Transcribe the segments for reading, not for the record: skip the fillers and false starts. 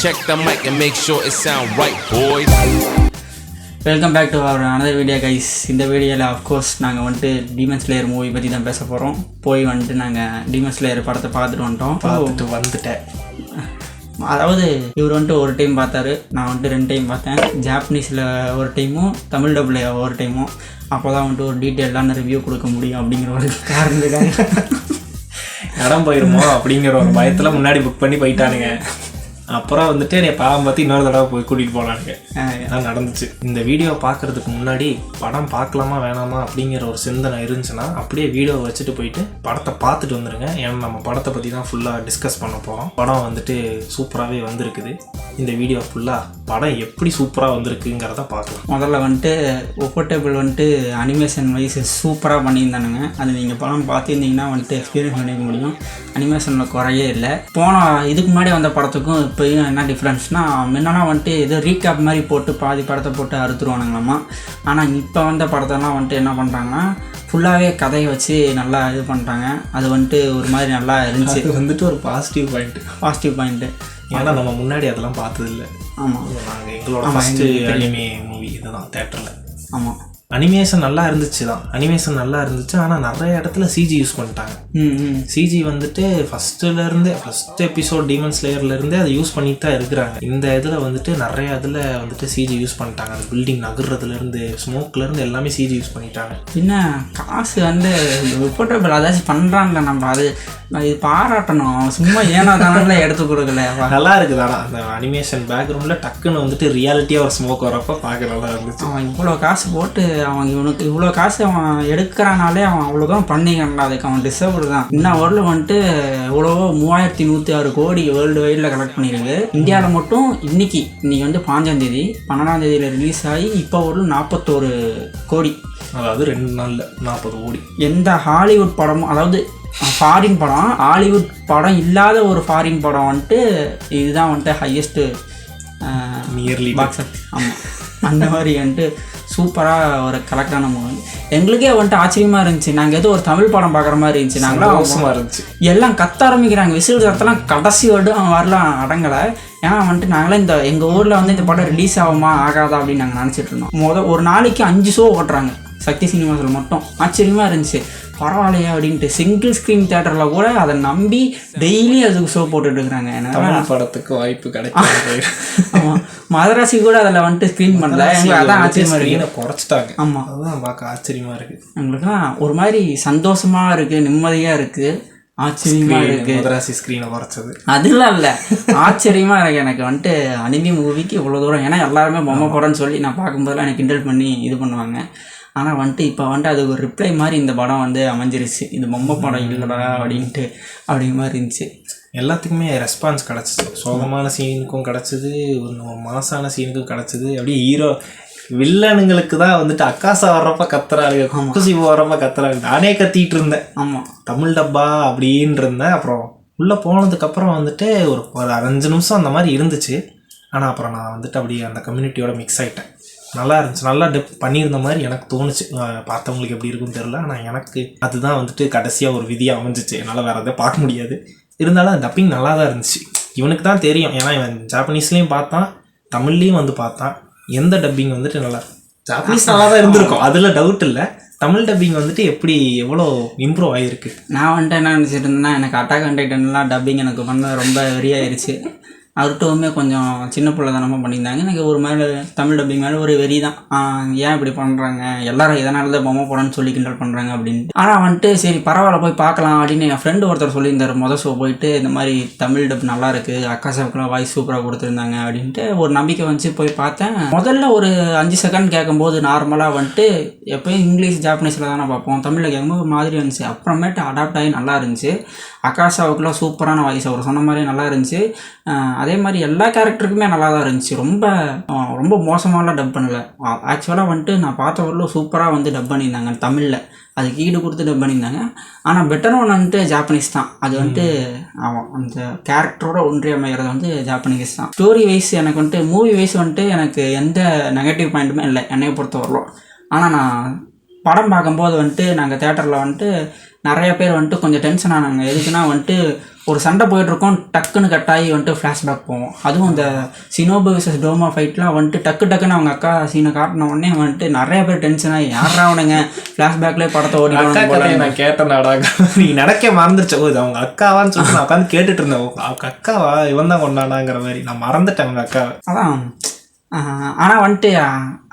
Check the mic and make sure it sound right, boys. Welcome back to our another video guys. இந்த வீடியோவில் of course நாங்கள் வந்துட்டு demon slayer movie பற்றி தான் பேச போகிறோம். போய் வந்துட்டு நாங்கள் டீமன் ஸ்லேயர் படத்தை பார்த்துட்டு வந்துட்டேன். அதாவது இவர் வந்துட்டு ஒரு டைம் பார்த்தாரு, நான் வந்துட்டு 2 டைம் பார்த்தேன். ஜாப்பனீஸில் ஒரு டைமும் தமிழ் டப்பில் ஒரு டைமும். அப்போ தான் வந்துட்டு ஒரு டீட்டெயிலான ரிவ்யூ கொடுக்க முடியும் அப்படிங்கிற ஒரு காரணத்துக்காக இடம் போயிருமோ அப்படிங்கிற ஒரு பயத்தில் முன்னாடி புக் பண்ணி போயிட்டானுங்க. அப்புறம் வந்துட்டு என்னை பாவம் பார்த்து இன்னொரு தடவை போய் கூட்டிகிட்டு போகலானுங்க. அதான் நடந்துச்சு. இந்த வீடியோ பார்க்குறதுக்கு முன்னாடி படம் பார்க்கலாமா வேணாமா அப்படிங்கிற ஒரு சிந்தனை இருந்துச்சுன்னா அப்படியே வீடியோவை வச்சுட்டு போயிட்டு படத்தை பார்த்துட்டு வந்துடுங்க. ஏன்னா நம்ம படத்தை பற்றி தான் ஃபுல்லாக டிஸ்கஸ் பண்ண போகிறோம். படம் வந்துட்டு சூப்பராகவே வந்திருக்குது. இந்த வீடியோ ஃபுல்லாக படம் எப்படி சூப்பராக வந்திருக்குங்கிறத பார்க்கலாம். முதல்ல வந்துட்டு ஒப்போர்ட்டபிள் வந்துட்டு அனிமேஷன் வைஸ் சூப்பராக பண்ணியிருந்தானுங்க. அது நீங்கள் படம் பார்த்துருந்தீங்கன்னா வந்துட்டு எக்ஸ்பீரியன்ஸ் பண்ணிக்க முடியும். அனிமேஷனில் குறையே இல்லை. இதுக்கு முன்னாடி வந்த படத்துக்கும் இப்போயும் என்ன டிஃப்ரென்ஸ்னால், முன்னெல்லாம் வந்துட்டு ஏதோ ரீகேப் மாதிரி போட்டு பாதி படத்தை போட்டு அறுத்துருவானுங்களாமா. ஆனால் இப்போ வந்த படத்தெல்லாம் வந்துட்டு என்ன பண்ணுறாங்கன்னா ஃபுல்லாகவே கதையை வச்சு நல்லா இது பண்ணுறாங்க. அது வந்துட்டு ஒரு மாதிரி நல்லா இருந்துச்சு. அது வந்துட்டு ஒரு பாசிட்டிவ் பாயிண்ட்டு. ஏன்னா நம்ம முன்னாடி அதெல்லாம் பார்த்ததில்லை. ஆமாம், நாங்கள் எங்களோட ஃபஸ்ட்டு அனிமே மூவி இதுதான் தேட்டரில். ஆமாம், அனிமேஷன் நல்லா இருந்துச்சு. ஆனால் நிறைய இடத்துல சிஜி யூஸ் பண்ணிட்டாங்க. சிஜி வந்துட்டு ஃபர்ஸ்ட் எபிசோட் டீமன் ஸ்லேயர்லேருந்தே அதை யூஸ் பண்ணிட்டு தான் இருக்கிறாங்க. இந்த இதில் வந்துட்டு நிறைய இதில் வந்துட்டு சிஜி யூஸ் பண்ணிட்டாங்க. அந்த பில்டிங் நகர்றதுலேருந்து ஸ்மோக்லேருந்து எல்லாமே சிஜி யூஸ் பண்ணிட்டாங்க. பின்ன காசு வந்து ரிப்போர்ட்டபிள் அதாச்சும் பண்ணுறான்ல, நம்ம அது இது பாராட்டணும். சும்மா ஏன்னா தானே எடுத்து கொடுக்கல. நல்லா இருக்குது. ஆனால் அந்த அனிமேஷன் பேக்ரவுண்டில் டக்குன்னு வந்துட்டு ரியாலிட்டியாக ஒரு ஸ்மோக் வரப்போ பார்க்க நல்லா இருந்துச்சு. அவன் இவ்வளோ காசு போட்டு இவனுக்கு இவ்வளோ காசு அவன் எடுக்கிறானாலே அவன் அவ்வளோதான் பண்ணிக்கல. அதுக்கு அவன் டிசர்வ் தான். இன்னும் வேர்ல்டில் வந்துட்டு எவ்வளவோ 3106 கோடி வேர்ல்டு வைடில் கலெக்ட் பண்ணியிருக்கு. இந்தியாவில் மட்டும் இன்னைக்கு வந்து 5ஆம் தேதி 12ஆம் தேதியில் ரிலீஸ் ஆகி இப்போ ஒரு 41 கோடி. அதாவது 2 நாளில் 40 கோடி. எந்த ஹாலிவுட் படமும், அதாவது ஃபாரின் படம், ஹாலிவுட் படம் இல்லாத ஒரு ஃபாரின் படம் வந்துட்டு இதுதான் வந்துட்டு ஹையஸ்ட்டு நியர்லி பாக்ஸ் ஆஃபீஸ். ஆமாம், அந்த மாதிரி வந்துட்டு சூப்பராக ஒரு கலெக்டான மூவி. எங்களுக்கே வந்துட்டு ஆச்சரியமாக இருந்துச்சு. நாங்கள் ஏதோ ஒரு தமிழ் படம் பார்க்குற மாதிரி இருந்துச்சு. நாங்களாம் அவசரமாக இருந்துச்சு. எல்லாம் கத்த ஆரம்பிக்கிறாங்க. விசில் சத்தெல்லாம் கடைசி வருடம் வரலாம் அடங்கலை. ஏன்னா வந்துட்டு நாங்களாம் எங்கள் ஊரில் வந்து இந்த படம் ரிலீஸ் ஆகுமா ஆகாதா அப்படின்னு நாங்கள் நினச்சிட்டு இருந்தோம். ஒரு நாளைக்கு 5 ஷோ ஓட்டுறாங்க சக்தி சினிமாஸில் மட்டும். ஆச்சரியமாக இருந்துச்சு. பரவாயில்லையா அப்படின்ட்டு சிங்கிள் ஸ்க்ரீன் தேட்டரில் கூட அதை நம்பி டெய்லி அதுக்கு ஷோ போட்டுட்டு இருக்கிறாங்க. தமிழ் படத்துக்கு வாய்ப்பு கிடைக்கும். ஆமாம், மதராசி கூட அதில் வந்துட்டு ஸ்க்ரீன் பண்ணல. எங்களுக்கு அதான் ஆச்சரியமாக இருக்குது. குறைச்சிட்டாங்க. ஆமாம், அதுதான் பார்க்க ஆச்சரியமாக இருக்குது. எங்களுக்குலாம் ஒரு மாதிரி சந்தோஷமாக இருக்குது, நிம்மதியாக இருக்குது, ஆச்சரியமாக இருக்குது. மதராசி ஸ்க்ரீனை குறைச்சது அதெல்லாம் இல்லை, ஆச்சரியமாக இருக்குது. எனக்கு வந்துட்டு அனிமி மூவிக்கு இவ்வளோ தூரம், ஏன்னா எல்லாருமே பொம்மை படம்னு சொல்லி நான் பார்க்கும்போதெல்லாம் எனக்கு கிண்டல் பண்ணி இது பண்ணுவாங்க. ஆனால் வந்துட்டு இப்போ வந்துட்டு அதுக்கு ஒரு ரிப்ளை மாதிரி இந்த படம் வந்து அமைஞ்சிருச்சு. இது பொம்மை படம் இல்லைடா அப்படின்ட்டு அப்படிங்கிற மாதிரி இருந்துச்சு. எல்லாத்துக்குமே ரெஸ்பான்ஸ் கிடச்சிது. சோகமான சீனுக்கும் கிடச்சிது, ஒரு மாசான சீனுக்கும் கிடச்சிது. அப்படியே ஹீரோ வில்லனுங்களுக்கு தான் வந்துட்டு அக்காசா வர்றப்ப கத்துறாரு, குக்குசிபு வர்றப்ப கத்துறாரு. நானே கத்திட்டு இருந்தேன். ஆமாம், தமிழ் டப்பா அப்படின்னு இருந்தேன். அப்புறம் உள்ளே போனதுக்கப்புறம் வந்துட்டு ஒரு 5 நிமிஷம் அந்த மாதிரி இருந்துச்சு. ஆனால் அப்புறம் நான் வந்துட்டு அப்படியே அந்த கம்யூனிட்டியோட மிக்ஸ் ஆகிட்டேன். நல்லா இருந்துச்சு. நல்லா பண்ணியிருந்த மாதிரி எனக்கு தோணுச்சு. பார்த்தவங்களுக்கு எப்படி இருக்குன்னு தெரில. ஆனால் எனக்கு அதுதான் வந்துட்டு கடைசியாக ஒரு விதியாக அமைஞ்சிச்சு. என்னால் வேறு எதாவது பார்க்க முடியாது. இருந்தாலும் டப்பிங் நல்லா தான் இருந்துச்சு. இவனுக்கு தான் தெரியும். ஏன்னா இவன் ஜாப்பனீஸ்லேயும் பார்த்தான், தமிழ்லேயும் வந்து பார்த்தான். எந்த டப்பிங் வந்துட்டு நல்லா, ஜாப்பனீஸ் நல்லா தான் இருந்திருக்கும், அதில் டவுட் இல்லை. தமிழ் டப்பிங் வந்துட்டு எவ்வளோ இம்ப்ரூவ் ஆகிருக்கு. நான் வந்துட்டு என்ன நினச்சிட்டு இருந்தேன்னா, எனக்கு அட்டாக் அண்ட் டைட்டன்லாம் டப்பிங் எனக்கு பண்ண ரொம்ப வெறியாயிருச்சு. அவர்கிட்டவுமே கொஞ்சம் சின்ன பிள்ளை தானமாக பண்ணியிருந்தாங்க. எனக்கு ஒரு மேலே தமிழ் டப்பிங் மேலே ஒரு வெறி தான். ஏன் இப்படி பண்ணுறாங்க, எல்லாரும் எதனால தான் பொம்மை போடணும்னு சொல்லி கிண்டல் பண்ணுறாங்க அப்படின்ட்டு. ஆனால் வந்துட்டு சரி பரவாயில்ல போய் பார்க்கலாம் அப்படின்னு என் ஃப்ரெண்டு ஒருத்தர் சொல்லியிருந்தார். மொதல் ஷோ போயிட்டு இந்த மாதிரி தமிழ் டப் நல்லா இருக்குது, அக்கா சாவுக்குலாம் வாய்ஸ் சூப்பராக கொடுத்துருந்தாங்க அப்படின்ட்டு ஒரு நம்பிக்கை வந்துச்சு. போய் பார்த்தேன். முதல்ல ஒரு 5 செகண்ட் கேட்கும்போது நார்மலாக வந்துட்டு எப்போயும் இங்கிலீஷ் ஜாப்பனீஸில் தானே பார்ப்போம், தமிழில் கேட்கும்போது ஒரு மாதிரி இருந்துச்சு. அப்புறமேட்டு அடாப்ட் ஆகி நல்லா இருந்துச்சு. அக்காசாவுக்குலாம் சூப்பரான வாய்ஸ், அவர் சொன்ன மாதிரி நல்லா இருந்துச்சு. அதே மாதிரி எல்லா கேரக்டருக்குமே நல்லா தான் இருந்துச்சு. ரொம்ப மோசமாலாம் டப் பண்ணலை. ஆக்சுவலாக வந்துட்டு நான் பார்த்த வரலும் சூப்பராக வந்து டப் பண்ணியிருந்தாங்க தமிழில். அதுக்கு ஈடு கொடுத்து டப் பண்ணியிருந்தாங்க. ஆனால் பெட்டர் ஒன் வந்துட்டு ஜாப்பனீஸ் தான். அது வந்துட்டு அந்த கேரக்டரோட ஒன்றியமைகிறது வந்து ஜாப்பனீஸ் தான். ஸ்டோரி வைஸ் எனக்கு வந்துட்டு மூவி வைஸ் வந்துட்டு எனக்கு எந்த நெகட்டிவ் பாயிண்ட்டுமே இல்லை என்னையை பொறுத்த வரலும். ஆனால் நான் படம் பார்க்கும்போது வந்துட்டு நாங்கள் தேட்டரில் வந்துட்டு நிறைய பேர் வந்துட்டு கொஞ்சம் டென்ஷன் ஆனாங்க. எதுக்குன்னா வந்துட்டு ஒரு சண்டை போயிட்டுருக்கோம், டக்குன்னு கட்டாயி வந்துட்டு ஃப்ளாஷ்பேக் போவோம். அதுவும் இந்த சினோபு விசஸ் டோமா ஃபைட்லாம் வந்துட்டு டக்குன்னு அவங்க அக்கா சீனை காட்டின உடனே வந்துட்டு நிறைய பேர் டென்ஷன் ஆகி யாரா அவனுங்க ஃப்ளாஷ்பேக்லேயே படத்தை ஓடிட்டு நான் கேட்டேன் நாடாக நீ நடக்க மறந்துருச்சு. இது அவங்க அக்காவான்னு சொல்லிட்டு நான் உட்காந்து கேட்டுட்டு இருந்தேன். அவங்க அக்காவா இவன் தான் கொண்டாடாங்கிற மாதிரி நான் மறந்துட்டேன் அவங்க அக்காவை. அதான். ஆனால் வந்துட்டு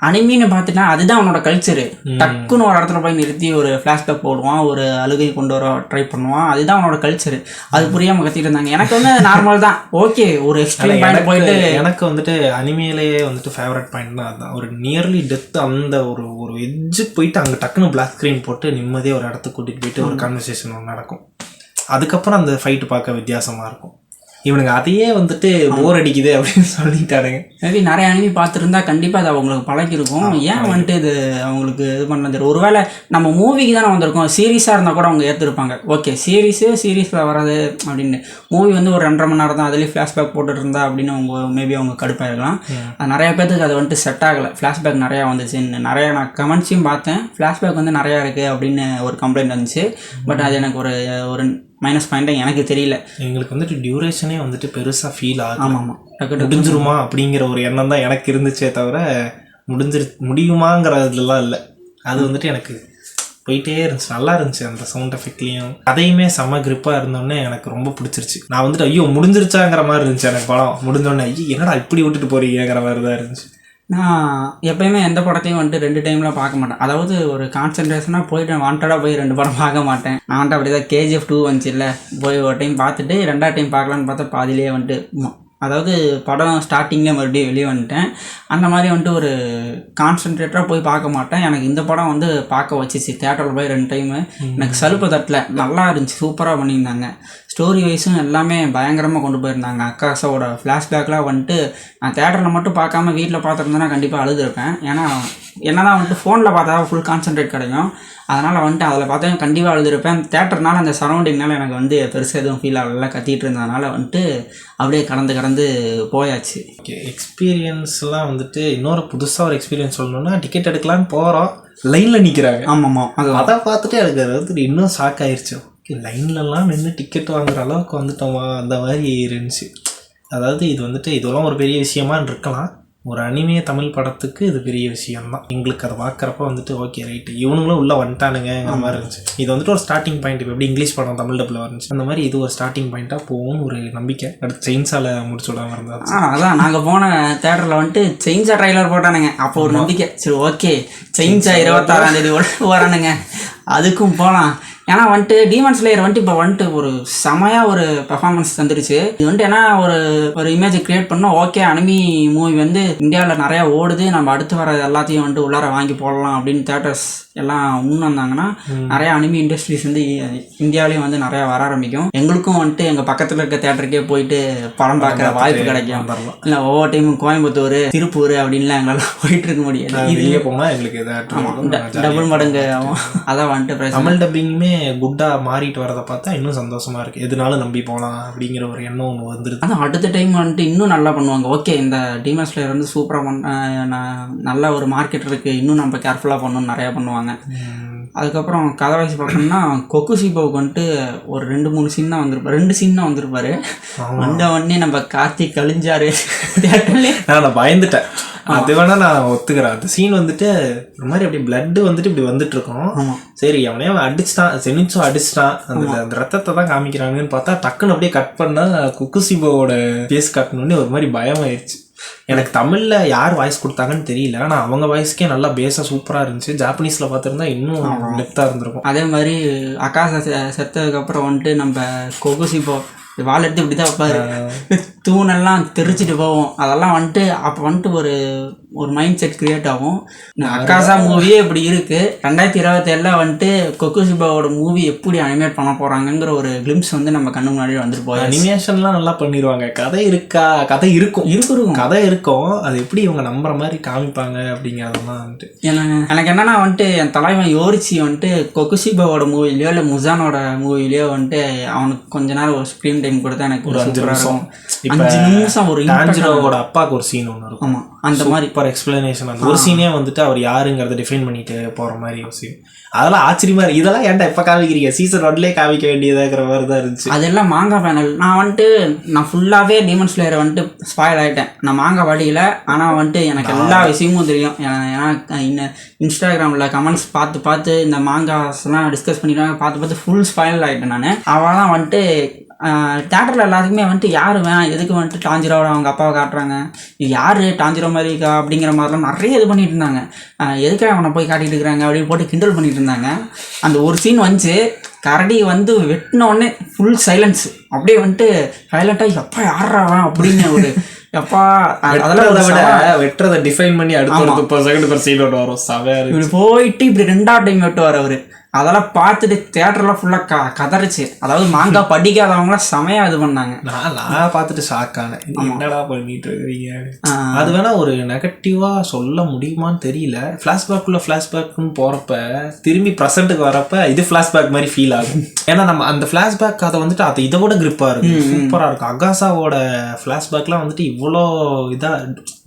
அனிமின்னு பார்த்துட்டா அதுதான் அவனோட கல்ச்சரு. டக்குன்னு ஒரு இடத்துல போய் நிறுத்தி ஒரு ஃப்ளாஷ்பேக் போடுவான், ஒரு அழுகை கொண்டு வர ட்ரை பண்ணுவான். அதுதான் அவனோட கல்ச்சரு. அது புரியாமல் கத்திட்டு இருந்தாங்க. எனக்கு வந்து நார்மல் தான், ஓகே. ஒரு எக்ஸ்ட்ரீம் பாயிண்ட் போயிட்டு எனக்கு வந்துட்டு அனிமையிலேயே வந்துட்டு ஃபேவரட் பாயிண்ட் தான் அதுதான். ஒரு நியர்லி டெத் அந்த ஒரு எட்ஜுக்கு போயிட்டு அங்கே டக்குன்னு பிளாக் ஸ்க்ரீன் போட்டு நிம்மதியாக ஒரு இடத்துக்கு கூட்டிகிட்டு போயிட்டு ஒரு கான்வர்சேஷன் ஒன்று நடக்கும். அதுக்கப்புறம் அந்த ஃபைட்டு பார்க்க வித்தியாசமாக இருக்கும். இவனுங்க அதையே வந்துட்டு போர் அடிக்குது அப்படின்னு சொல்லிட்டாருங்க. மேபி நிறைய அனிமி பார்த்துருந்தா கண்டிப்பாக அது அவங்களுக்கு பழகிருக்கும். ஏன் வந்துட்டு இது அவங்களுக்கு இது பண்ணது? ஒருவேளை நம்ம மூவிக்கு தானே வந்திருக்கோம், சீரீஸாக இருந்தால் கூட அவங்க ஏற்றுருப்பாங்க. ஓகே சீரீஸில் வராது அப்படின்னு. மூவி வந்து ஒரு 2.5 மணி நேரம் தான், அதுலேயும் ஃப்ளாஷ்பேக் போட்டுட்டு இருந்தா அப்படின்னு அவங்க மேபி அவங்க கடுப்பாயிருக்கலாம். அது நிறைய பேருக்கு அது வந்துட்டு செட் ஆகலை. ஃப்ளாஷ்பேக் நிறையா வந்துச்சுன்னு நிறையா நான் கமெண்ட்ஸையும் பார்த்தேன். ஃப்ளாஷ்பேக் வந்து நிறையா இருக்குது அப்படின்னு ஒரு கம்ப்ளைண்ட் வந்துச்சு. பட் அது எனக்கு ஒரு மைனஸ் பாயிண்ட்டாக எனக்கு தெரியல. எங்களுக்கு வந்துட்டு டியூரேஷனே வந்துட்டு பெருசாக ஃபீல் ஆகும். ஆமாம், முடிஞ்சிருமா அப்படிங்கிற ஒரு எண்ணம் தான் எனக்கு இருந்துச்சே தவிர முடியுமாங்கிறதுலாம் இல்லை. அது வந்துட்டு எனக்கு போயிட்டே இருந்துச்சு, நல்லா இருந்துச்சு. அந்த சவுண்ட் எஃபெக்ட்லேயும் கதையுமே செம்ம கிரிப்பாக இருந்தோடனே எனக்கு ரொம்ப பிடிச்சிருச்சு. நான் வந்துட்டு ஐயோ முடிஞ்சிருச்சாங்கிற மாதிரி இருந்துச்சு எனக்கு படம். முடிஞ்சோடனே ஐயோ என்னடா இப்படி விட்டுட்டு போறீங்கிற மாதிரி தான் இருந்துச்சு. நான் எப்போயுமே எந்த படத்தையும் வந்துட்டு 2 டைம்லாம் பார்க்க மாட்டேன். அதாவது ஒரு கான்சன்ட்ரேஷனாக போயிட்டு வாண்டடாக போய் 2 படம் பார்க்க மாட்டேன். நான் வந்துட்டு அப்படி தான் KGF 2 வந்துச்சு இல்லை, போய் ஒரு டைம் பார்த்துட்டு 2ஆவது டைம் பார்க்கலான்னு பார்த்தா பாதிலேயே வந்துட்டு அதாவது படம் ஸ்டார்டிங்லேயே மறுபடியும் வெளியே வந்துட்டேன். அந்த மாதிரி வந்துட்டு ஒரு கான்சன்ட்ரேட்டராக போய் பார்க்க மாட்டேன். எனக்கு இந்த படம் வந்து பார்க்க வச்சிச்சு. தேட்டரில் போய் 2 டைமு. எனக்கு சலுப்பு தட்டல, நல்லா இருந்துச்சு, சூப்பராக பண்ணியிருந்தாங்க. ஸ்டோரி வைஸும் எல்லாமே பயங்கரமாக கொண்டு போயிருந்தாங்க. அக்காசாவோட ஃப்ளாஷ்பேக்லாம் வந்துட்டு நான் தேட்டரில் மட்டும் பார்க்காம வீட்டில் பார்த்துருந்தேன்னா கண்டிப்பாக அழுதுருப்பேன். ஏன்னா என்னதான் வந்துட்டு ஃபோனில் பார்த்தா ஃபுல் கான்சன்ட்ரேட் கிடைக்கும். அதனால் வந்துட்டு அதில் பார்த்தா கண்டிப்பாக அழுதுருப்பேன். தேட்டர்னால அந்த சரௌண்டிங்னால எனக்கு வந்து பெருசாக எதுவும் ஃபீல் ஆகல. கத்திட்டு இருந்ததுனால வந்துட்டு அப்படியே கடந்து போயாச்சு. ஓகே, எக்ஸ்பீரியன்ஸ்லாம் வந்துட்டு இன்னொரு புதுசாக ஒரு எக்ஸ்பீரியன்ஸ் சொல்லணும்னா, டிக்கெட் எடுக்கலான்னு போகிறோம், லைனில் நிற்கிறாங்க. ஆமாம்மா, அதை பார்த்துட்டு எனக்கு அது வந்துட்டு இன்னும் ஷாக் ஆயிடுச்சு. ஓகே, லைன்லலாம் நின்று டிக்கெட் வாங்குற அளவுக்கு வந்துட்டோமா அந்த மாதிரி இருந்துச்சு. அதாவது இது வந்துட்டு இதெல்லாம் ஒரு பெரிய விஷயமான்னு இருக்கலாம். ஒரு அனிமே தமிழ் படத்துக்கு இது பெரிய விஷயம்தான். எங்களுக்கு அதை பார்க்குறப்ப வந்துட்டு ஓகே ரைட்டு இவனுங்களும் உள்ளே வந்துட்டானுங்கிற மாதிரி இருந்துச்சு. இது வந்துட்டு ஒரு ஸ்டார்டிங் பாயிண்ட். இப்போ எப்படி இங்கிலீஷ் படம் தமிழ் டப்பில் வந்துச்சு அந்த மாதிரி இது ஒரு ஸ்டார்டிங் பாயிண்ட்டாக போகும்னு ஒரு நம்பிக்கை. அடுத்து செயின்ஸால் முடிச்சு விடாமல் இருந்தாச்சு. அதான் நாங்கள் போன தேட்டரில் வந்துட்டு செயின்ஸா ட்ரைலர் போட்டானுங்க. அப்போ ஒரு நம்பிக்கை, சரி ஓகே செயின்ஸா 26ஆம் தேதி வரானுங்க, அதுக்கும் போகலாம். ஏன்னா வந்துட்டு டீமன் ஸ்லேயர் வந்துட்டு இப்போ வந்துட்டு ஒரு செமையாக ஒரு பெர்ஃபார்மன்ஸ் தந்துருச்சு. இது வந்துட்டு ஏன்னா ஒரு இமேஜை கிரியேட் பண்ணோம். ஓகே அனிமி மூவி வந்து இந்தியாவில் நிறையா ஓடுது, நம்ம அடுத்து வர எல்லாத்தையும் வந்துட்டு உள்ளார வாங்கி போடலாம் அப்படின்னு தேட்டர்ஸ் எல்லாம் முன் வந்தாங்கன்னா நிறையா அனிமி இண்டஸ்ட்ரீஸ் வந்து இந்தியாவிலையும் வந்து நிறையா வர ஆரம்பிக்கும். எங்களுக்கும் வந்துட்டு எங்கள் பக்கத்தில் இருக்க தேட்டருக்கே போயிட்டு படம் பார்க்குற வாய்ப்பு கிடைக்கும். இல்லை ஒவ்வொரு டைமும் கோயம்புத்தூர் திருப்பூர் அப்படின்லாம் எங்களால் போயிட்டு இருக்க முடியாது. இதுலேயே போனால் எங்களுக்கு டபுள் மடங்கு ஆகும். அதான் வந்துட்டு தமிழ் டப்பிங்குமே குட்டாக மாறிட்டு வரதை பார்த்தா இன்னும் சந்தோஷமாக இருக்குது. எதுனாலும் நம்பி போகலாம் அப்படிங்கிற ஒரு எண்ணம் ஒன்று வந்துடுது. அதான் அடுத்த டைம் வந்துட்டு இன்னும் நல்லா பண்ணுவாங்க. ஓகே இந்த டீமன் ஸ்லேயர் வந்து சூப்பராக நல்ல ஒரு மார்க்கெட் இருக்குது, இன்னும் நம்ம கேர்ஃபுல்லாக பண்ணணும்னு நிறையா பண்ணுவாங்க. அதுக்கப்புறம் கதை வயசு பார்த்தோம்னா கொக்குசிபோவுக்கு வந்துட்டு ஒரு 2-3 சீன் தான் வந்திருப்பாரு. 2 சீன் தான் வந்திருப்பாரு. வந்த உடனே நம்ம கார்த்திக் கழிஞ்சாரு தேட்டர்லேயே. நான் பயந்துட்டேன். அது வேணா நான் ஒத்துக்கிறேன். அந்த சீன் வந்துட்டு ஒரு மாதிரி அப்படி பிளட் வந்துட்டு இப்படி வந்துட்டு இருக்கோம். சரி அவனே அடிச்சுட்டான், செனிச்சும் அடிச்சுட்டான், அந்த ரத்தத்தை தான் காமிக்கிறாங்கன்னு பார்த்தா டக்குன்னு அப்படியே கட் பண்ணா கொக்குசிபோவோட ஃபேஸ் காட்டணுன்னே ஒரு மாதிரி பயமாயிடுச்சு. எனக்கு தமிழில் யார் வாய்ஸ் கொடுத்தாங்கன்னு தெரியல, ஆனால் அவங்க வாய்ஸ்க்கே நல்லா பேஸாக சூப்பராக இருந்துச்சு. ஜாப்பனீஸில் பார்த்துருந்தா இன்னும் டெப்த்தாக இருந்திருக்கும். அதே மாதிரி அக்காசா செத்ததுக்கப்புறம் வந்துட்டு நம்ம கொக்குசிபோ வால் எடுத்து இப்படி தான் வைப்பாரு, தூணெல்லாம் தெரிச்சிட்டு போவோம். அதெல்லாம் வந்துட்டு அப்போ வந்துட்டு ஒரு மைண்ட் செட் கிரியேட் ஆகும். அக்காசா மூவியே இப்படி இருக்குது. 2027 வந்துட்டு கொக்குசிபாவோட மூவி எப்படி அனிமேட் பண்ண போகிறாங்கிற ஒரு கிளிம்ஸ் வந்து நம்ம கண்ணு முன்னாடி வந்துட்டு போய் அனிமேஷன்லாம் நல்லா பண்ணிடுவாங்க. கதை இருக்கா? கதை இருக்கும் கதை இருக்கும். அது எப்படி இவங்க நம்புற மாதிரி காமிப்பாங்க அப்படிங்கிறதெல்லாம் வந்துட்டு எனக்கு என்னன்னா வந்துட்டு என் தலைவன் யோரிச்சி வந்துட்டு கொக்குசிபாவோட மூவிலையோ இல்லை முசானோட மூவிலையோ வந்துட்டு அவனுக்கு கொஞ்ச நேரம் ஒரு ஸ்க்ரீன் டைம் கொடுத்தா எனக்கு ஒரு 5 நிமிஷம். 5 நிமிஷம் ஒரு டான்ஜிரோவோட அப்பாவுக்கு ஒரு சீன் ஒன்று இருக்கும். ஆமாம், அந்த மாதிரி சூப்பர் எக்ஸ்பிளனேஷன். அந்த ஒரு சீனே வந்துட்டு அவர் யாருங்கிறத டிஃபைன் பண்ணிட்டு போகிற மாதிரி ஒரு சீன். அதெல்லாம் ஆச்சரியமா இருக்கு. இதெல்லாம் ஏன்டா எப்போ காமிக்கிறீங்க, சீசன் 1லேயே காமிக்க வேண்டியதாகிற மாதிரி தான் இருந்துச்சு. அதெல்லாம் மாங்கா பேனல். நான் ஃபுல்லாகவே டீமன் ஸ்லேயரை வந்துட்டு ஸ்பாயில் ஆகிட்டேன். நான் மாங்கா வழியில், ஆனால் வந்துட்டு எனக்கு எல்லா விஷயமும் தெரியும். ஏன்னா இன்ஸ்டாகிராமில் கமெண்ட்ஸ் பார்த்து இந்த மாங்காஸ்லாம் டிஸ்கஸ் பண்ணிடுவாங்க, பார்த்து ஃபுல் ஸ்பாயில் ஆகிட்டேன் நான். அவள் தான் வந்துட்டு தேட்டரில் எல்லாத்துக்குமே வந்துட்டு யார் வேணாம், எதுக்கு வந்துட்டு டாஞ்சிரோட அவங்க அப்பாவை காட்டுறாங்க, இது யார் டாஞ்சிரோ மாதிரி இருக்கா அப்படிங்கிற மாதிரிலாம் நிறைய இது பண்ணிட்டு இருந்தாங்க. எதுக்காக அவனை போய் காட்டிகிட்டு இருக்கிறாங்க அப்படின்னு போட்டு கிண்டல் பண்ணிட்டு இருந்தாங்க. அந்த ஒரு சீன் வந்துச்சு, கரடி வந்து வெட்டினோடனே ஃபுல் சைலன்ஸ், அப்படியே வந்துட்டு சைலண்ட்டாக எப்பா யாராவன் அப்படின்னு ஒரு எப்பா. அதெல்லாம் விட வெட்டுறதை டிஃபைன் பண்ணி அடுத்த செகண்ட் சீன் வரும். இப்படி போயிட்டு இப்படி 2வது டைம் வெட்டுவார் அவர். அதெல்லாம் பார்த்துட்டு தியேட்டர்லாம் ஃபுல்லாக கதறிச்சு. அதாவது மாங்கா படிக்காதவங்களாம் செமையா இது பண்ணாங்க. நான் பார்த்துட்டு ஷாக் ஆனேன், என்னடா பண்ணிட்டு இருக்கிறீங்க. அது வேணா ஒரு நெகட்டிவாக சொல்ல முடியுமான்னு தெரியல. ஃப்ளாஷ்பேக்குன்னு போகிறப்ப திரும்பி ப்ரெசென்ட்டுக்கு வரப்ப இது ஃப்ளாஷ்பேக் மாதிரி ஃபீல் ஆகும். ஏன்னா நம்ம அந்த ஃப்ளாஷ்பேக் அதை வந்துட்டு அது இதை விட கிரிப்பாக இருக்கும், சூப்பராக இருக்கும். அகாசாவோட ஃப்ளாஷ்பேக்லாம் வந்துட்டு இவ்வளோ இதாக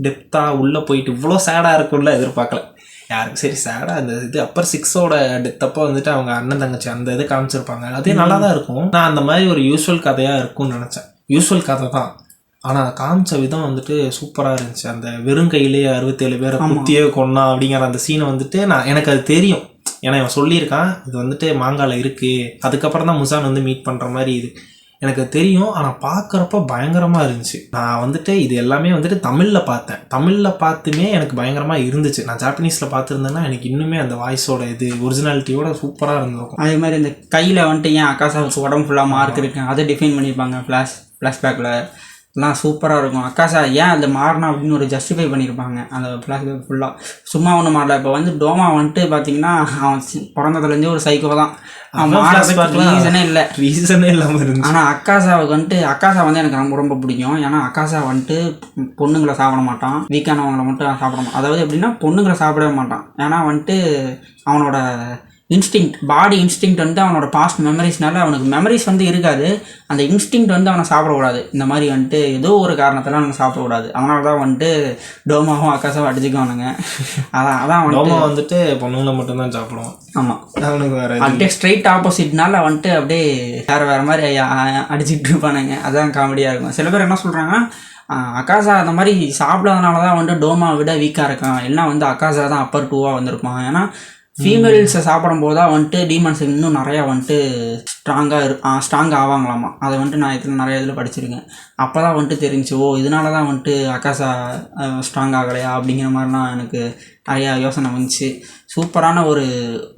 டெப்த்தாக உள்ளே போயிட்டு இவ்வளோ சேடாக இருக்கும்ல எதிர்பார்க்கல யாருக்கு. சரி சேடாக அந்த இது அப்பர் 6ஓட டெத்தப்போ வந்துட்டு அவங்க அண்ணன் தங்கச்சி அந்த இது காமிச்சிருப்பாங்க, அதே நல்லா தான் இருக்கும். நான் அந்த மாதிரி ஒரு யூஸ்வல் கதையாக இருக்கும்னு நினச்சேன். யூஸ்வல் கதை தான், ஆனால் காமிச்ச விதம் வந்துட்டு சூப்பராக இருந்துச்சு. அந்த வெறும் கையிலேயே 67 பேரை குத்தியே கொன்னா அப்படிங்கிற அந்த சீனை வந்துட்டு எனக்கு அது தெரியும். ஏன்னா இவன் சொல்லியிருக்கான் இது வந்துட்டு மாங்காவில் இருக்குது. அதுக்கப்புறம் தான் முசான் வந்து மீட் பண்ணுற மாதிரி இது எனக்கு தெரியும். ஆனால் பார்க்குறப்ப பயங்கரமாக இருந்துச்சு. நான் வந்துட்டு இது எல்லாமே வந்துட்டு தமிழில் பார்த்தேன். தமிழில் பார்த்துமே எனக்கு பயங்கரமாக இருந்துச்சு. நான் ஜாப்பனீஸில் பார்த்துருந்தேன்னா எனக்கு இன்னுமே அந்த வாய்ஸோட இது ஒரிஜினாலிட்டியோட சூப்பராக இருந்திருக்கும். அதே மாதிரி இந்த கையில் வந்துட்டு ஏன் அக்காசாவுக்கு உடம்பு ஃபுல்லாக மார்க் இருக்கு அதை டிஃபைன் பண்ணியிருப்பாங்க ஃப்ளாஷ்பேக்கில். எல்லாம் சூப்பராக இருக்கும். அக்காசா ஏன் அது மாறினா அப்படின்னு ஒரு ஜஸ்டிஃபை பண்ணியிருப்பாங்க அந்த ஃப்ளாஷ்பேக் ஃபுல்லாக. சும்மா ஒன்றும் மாறல. இப்போ வந்து டோமா வந்துட்டு பார்த்தீங்கன்னா அவன் பிறந்ததுலேருந்தே ஒரு சைக்கோ தான். ரீசனே இல்லாமல் இருந்துச்சு. ஆனால் அக்காசாவுக்கு வந்துட்டு அக்காசா வந்து எனக்கு ரொம்ப ரொம்ப பிடிக்கும். ஏன்னா அக்காசா வந்துட்டு பொண்ணுங்களை சாப்பிட மாட்டான், வீக்கானவங்களை மட்டும் சாப்பிட மாட்டான். அதாவது எப்படின்னா பொண்ணுங்களை சாப்பிடவே மாட்டான். ஏன்னா வந்துட்டு அவனோட பாடி இன்ஸ்டிங்க்ட் வந்து அவனோட பாஸ்ட் மெமரிஸ்னால அவனுக்கு மெமரிஸ் வந்து இருக்காது. அந்த இன்ஸ்டிங்க்ட் வந்து அவனை சாப்பிடக்கூடாது. இந்த மாதிரி வந்துட்டு ஏதோ ஒரு காரணத்தில் அவனை சாப்பிடக்கூடாது. அதனால தான் வந்துட்டு டோமாவும் அக்காசாவும் அடிச்சுக்குவானுங்க. அதான் டோமா வந்துட்டு பொண்ணுங்களை மட்டும்தான் சாப்பிடுவான். ஆமாம், அவனுக்கு வேறு அப்படியே ஸ்ட்ரைட் ஆப்போசிட்னால வந்துட்டு அப்படியே வேறு மாதிரி அடிச்சுட்டு இருப்பானுங்க. அதுதான் காமெடியாக இருக்கும். சில பேர் என்ன சொல்கிறாங்கன்னா அக்காசா அந்த மாதிரி சாப்பிடாதனால தான் வந்துட்டு டோமா விட வீக்காக இருக்கான், எல்லாம் வந்து அக்காசா தான் அப்பர் 2வாக வந்திருப்பான். ஏன்னா ஃபீமேல்ஸை சாப்பிடும் போது தான் வந்துட்டு டீமன்ஸ் இன்னும் நிறையா வந்துட்டு ஸ்ட்ராங்காக ஆவாங்களாமா. அதை வந்துட்டு நான் நிறைய இதில் படிச்சிருக்கேன். அப்போ தான் வந்துட்டு தெரிஞ்சு இதனால தான் வந்துட்டு அக்காசா ஸ்ட்ராங் ஆகலையா அப்படிங்கிற மாதிரிலாம் எனக்கு நிறையா யோசனை வந்துச்சு. சூப்பரான ஒரு